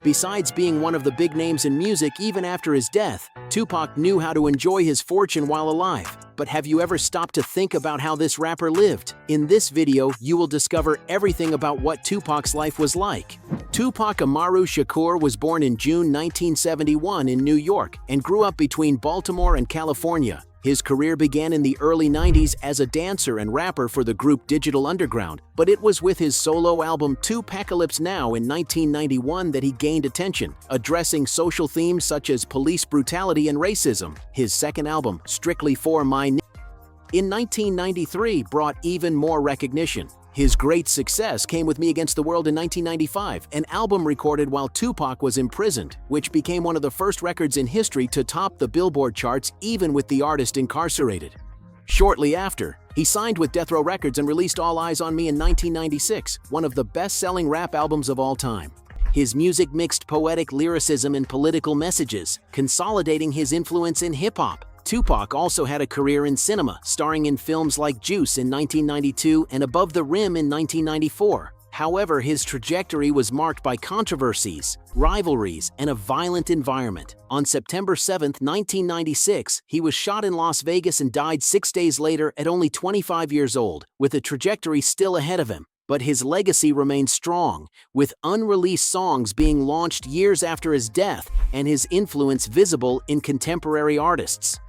Besides being one of the big names in music even after his death, Tupac knew how to enjoy his fortune while alive. But have you ever stopped to think about how this rapper lived? In this video, you will discover everything about what Tupac's life was like. Tupac Amaru Shakur was born in June 1971 in New York and grew up between Baltimore and California. His career began in the early 90s as a dancer and rapper for the group Digital Underground, but it was with his solo album Tupacalypse Now in 1991 that he gained attention, addressing social themes such as police brutality and racism. His second album, Strictly for My N.I.G.G.A.Z. in 1993, brought even more recognition. His great success came with Me Against the World in 1995, an album recorded while Tupac was imprisoned, which became one of the first records in history to top the Billboard charts even with the artist incarcerated. Shortly after, he signed with Death Row Records and released All Eyes on Me in 1996, one of the best-selling rap albums of all time. His music mixed poetic lyricism and political messages, consolidating his influence in hip-hop. Tupac also had a career in cinema, starring in films like Juice in 1992 and Above the Rim in 1994. However, his trajectory was marked by controversies, rivalries, and a violent environment. On September 7, 1996, he was shot in Las Vegas and died 6 days later at only 25 years old, with a trajectory still ahead of him. But his legacy remains strong, with unreleased songs being launched years after his death and his influence visible in contemporary artists.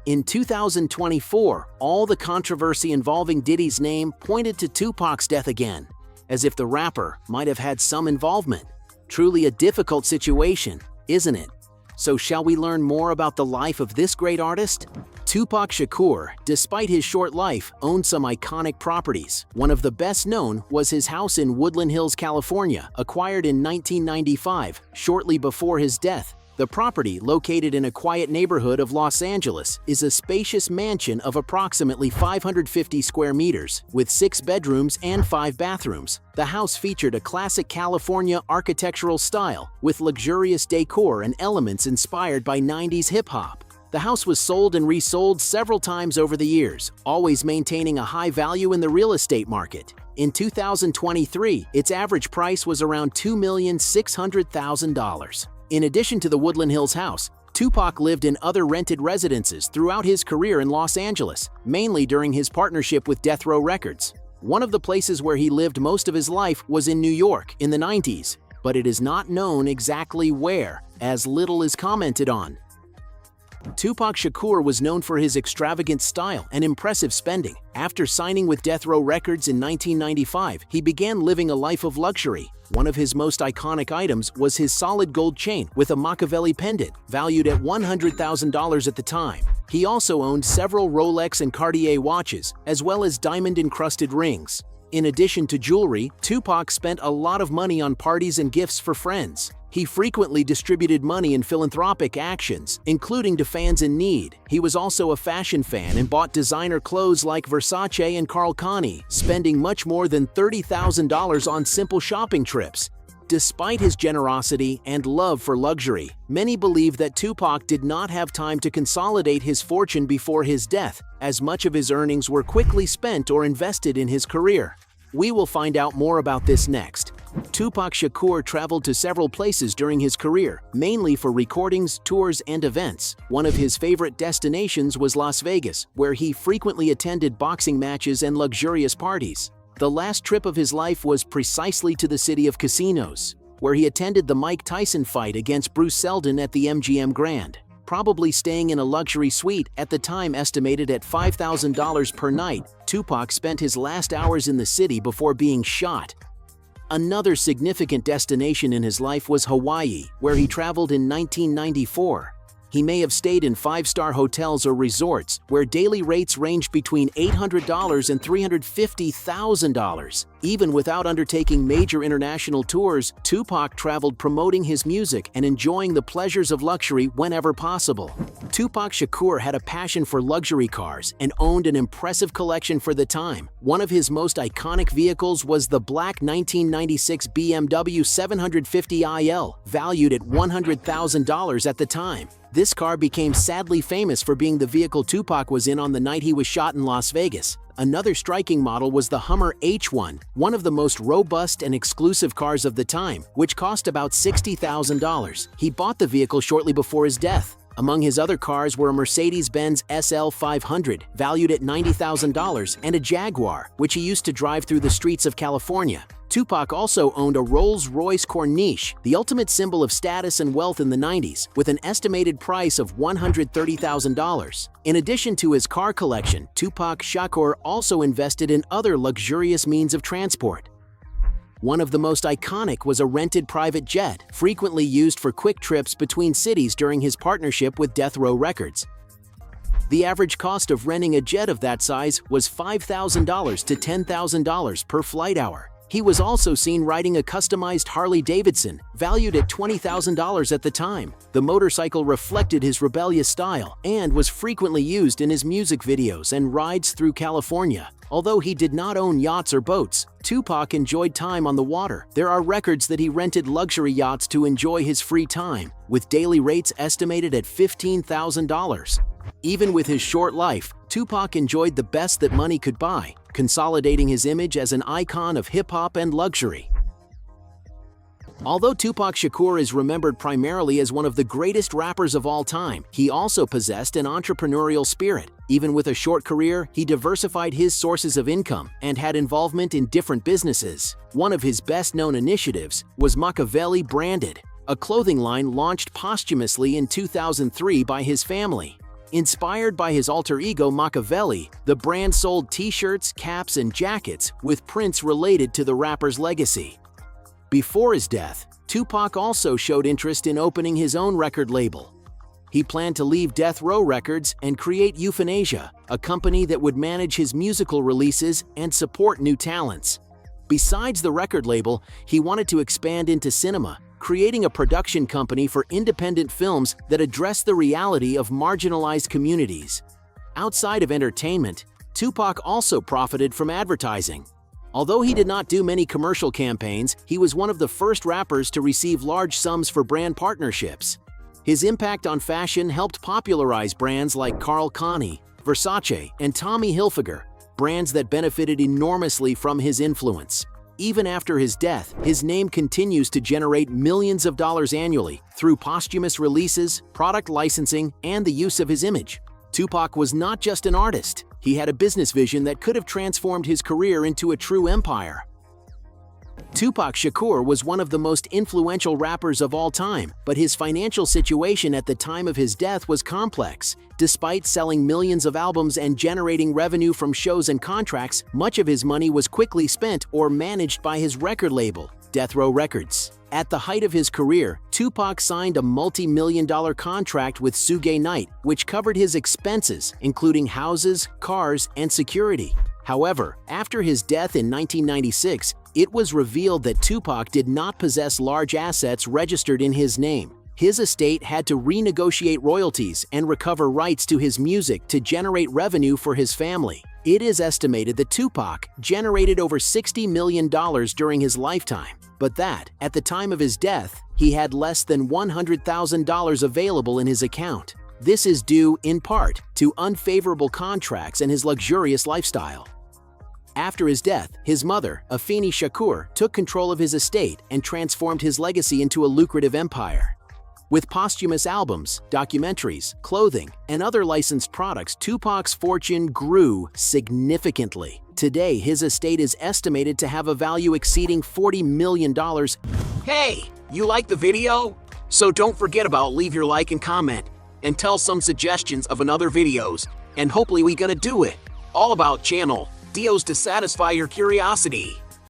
In 2024, all the controversy involving Diddy's name pointed to Tupac's death again, as if the rapper might have had some involvement. Truly a difficult situation, isn't it? So shall we learn more about the life of this great artist? Tupac Shakur, despite his short life, owned some iconic properties. One of the best known was his house in Woodland Hills, California, acquired in 1995, shortly before his death. The property, located in a quiet neighborhood of Los Angeles, is a spacious mansion of approximately 550 square meters, with 6 bedrooms and 5 bathrooms. The house featured a classic California architectural style, with luxurious decor and elements inspired by 90s hip-hop. The house was sold and resold several times over the years, always maintaining a high value in the real estate market. In 2023, its average price was around $2,600,000. In addition to the Woodland Hills house, Tupac lived in other rented residences throughout his career in Los Angeles, mainly during his partnership with Death Row Records. One of the places where he lived most of his life was in New York in the 90s, but it is not known exactly where, as little is commented on. Tupac Shakur was known for his extravagant style and impressive spending. After signing with Death Row Records in 1995, he began living a life of luxury. One of his most iconic items was his solid gold chain with a Machiavelli pendant, valued at $100,000 at the time. He also owned several Rolex and Cartier watches, as well as diamond-encrusted rings. In addition to jewelry, Tupac spent a lot of money on parties and gifts for friends. He frequently distributed money in philanthropic actions, including to fans in need. He was also a fashion fan and bought designer clothes like Versace and Karl Kani, spending much more than $30,000 on simple shopping trips. Despite his generosity and love for luxury, many believe that Tupac did not have time to consolidate his fortune before his death, as much of his earnings were quickly spent or invested in his career. We will find out more about this next. Tupac Shakur traveled to several places during his career, mainly for recordings, tours, and events. One of his favorite destinations was Las Vegas, where he frequently attended boxing matches and luxurious parties. The last trip of his life was precisely to the city of casinos, where he attended the Mike Tyson fight against Bruce Seldon at the MGM Grand. Probably staying in a luxury suite, at the time estimated at $5,000 per night, Tupac spent his last hours in the city before being shot. Another significant destination in his life was Hawaii, where he traveled in 1994. He may have stayed in 5-star hotels or resorts, where daily rates ranged between $800 and $350,000. Even without undertaking major international tours, Tupac traveled promoting his music and enjoying the pleasures of luxury whenever possible. Tupac Shakur had a passion for luxury cars and owned an impressive collection for the time. One of his most iconic vehicles was the black 1996 BMW 750iL, valued at $100,000 at the time. This car became sadly famous for being the vehicle Tupac was in on the night he was shot in Las Vegas. Another striking model was the Hummer H1, one of the most robust and exclusive cars of the time, which cost about $60,000. He bought the vehicle shortly before his death. Among his other cars were a Mercedes-Benz SL 500, valued at $90,000, and a Jaguar, which he used to drive through the streets of California. Tupac also owned a Rolls-Royce Corniche, the ultimate symbol of status and wealth in the 90s, with an estimated price of $130,000. In addition to his car collection, Tupac Shakur also invested in other luxurious means of transport. One of the most iconic was a rented private jet, frequently used for quick trips between cities during his partnership with Death Row Records. The average cost of renting a jet of that size was $5,000 to $10,000 per flight hour. He was also seen riding a customized Harley-Davidson, valued at $20,000 at the time. The motorcycle reflected his rebellious style and was frequently used in his music videos and rides through California. Although he did not own yachts or boats, Tupac enjoyed time on the water. There are records that he rented luxury yachts to enjoy his free time, with daily rates estimated at $15,000. Even with his short life, Tupac enjoyed the best that money could buy, consolidating his image as an icon of hip-hop and luxury. Although Tupac Shakur is remembered primarily as one of the greatest rappers of all time, he also possessed an entrepreneurial spirit. Even with a short career, he diversified his sources of income and had involvement in different businesses. One of his best-known initiatives was Machiavelli Branded, a clothing line launched posthumously in 2003 by his family. Inspired by his alter ego Machiavelli, the brand sold t-shirts, caps, and jackets with prints related to the rapper's legacy. Before his death, Tupac also showed interest in opening his own record label. He planned to leave Death Row Records and create Euthanasia, a company that would manage his musical releases and support new talents. Besides the record label, he wanted to expand into cinema, creating a production company for independent films that address the reality of marginalized communities. Outside of entertainment, Tupac also profited from advertising. Although he did not do many commercial campaigns, he was one of the first rappers to receive large sums for brand partnerships. His impact on fashion helped popularize brands like Karl Kani, Versace, and Tommy Hilfiger, brands that benefited enormously from his influence. Even after his death, his name continues to generate millions of dollars annually through posthumous releases, product licensing, and the use of his image. Tupac was not just an artist. He had a business vision that could have transformed his career into a true empire. Tupac Shakur was one of the most influential rappers of all time, but his financial situation at the time of his death was complex. Despite selling millions of albums and generating revenue from shows and contracts, much of his money was quickly spent or managed by his record label, Death Row Records. At the height of his career, Tupac signed a multi-million-dollar contract with Suge Knight, which covered his expenses, including houses, cars, and security. However, after his death in 1996, it was revealed that Tupac did not possess large assets registered in his name. His estate had to renegotiate royalties and recover rights to his music to generate revenue for his family. It is estimated that Tupac generated over $60 million during his lifetime, but that, at the time of his death, he had less than $100,000 available in his account. This is due, in part, to unfavorable contracts and his luxurious lifestyle. After his death, his mother, Afeni Shakur, took control of his estate and transformed his legacy into a lucrative empire. With posthumous albums, documentaries, clothing, and other licensed products, Tupac's fortune grew significantly. Today, his estate is estimated to have a value exceeding $40 million. Hey, you like the video? So don't forget about leave your like and comment, and tell some suggestions of another videos, and hopefully we gonna do it. All about channel deals to satisfy your curiosity.